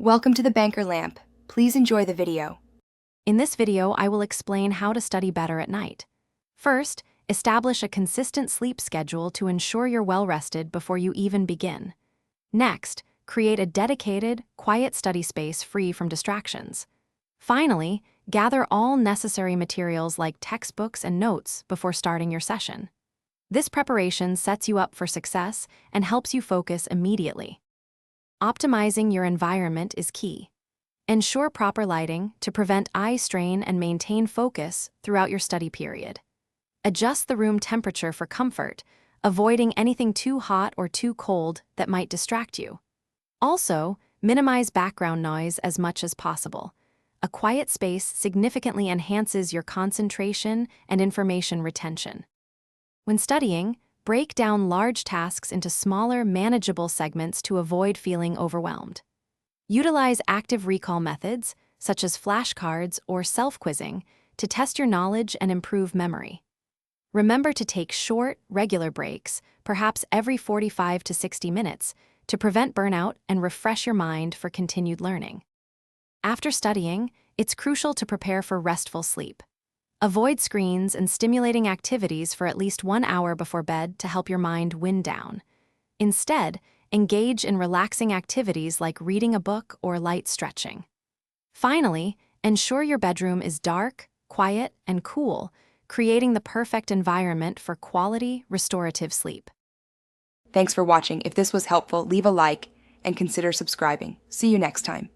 Welcome to the Banker Lamp. Please enjoy the video. In this video, I will explain how to study better at night. First, establish a consistent sleep schedule to ensure you're well-rested before you even begin. Next, create a dedicated, quiet study space free from distractions. Finally, gather all necessary materials like textbooks and notes before starting your session. This preparation sets you up for success and helps you focus immediately. Optimizing your environment is key. Ensure proper lighting to prevent eye strain and maintain focus throughout your study period. Adjust the room temperature for comfort, avoiding anything too hot or too cold that might distract you. Also, minimize background noise as much as possible. A quiet space significantly enhances your concentration and information retention. When studying, break down large tasks into smaller, manageable segments to avoid feeling overwhelmed. Utilize active recall methods, such as flashcards or self-quizzing, to test your knowledge and improve memory. Remember to take short, regular breaks, perhaps every 45 to 60 minutes, to prevent burnout and refresh your mind for continued learning. After studying, it's crucial to prepare for restful sleep. Avoid screens and stimulating activities for at least 1 hour before bed to help your mind wind down. Instead, engage in relaxing activities like reading a book or light stretching. Finally, ensure your bedroom is dark, quiet, and cool, creating the perfect environment for quality, restorative sleep. Thanks for watching. If this was helpful, leave a like and consider subscribing. See you next time.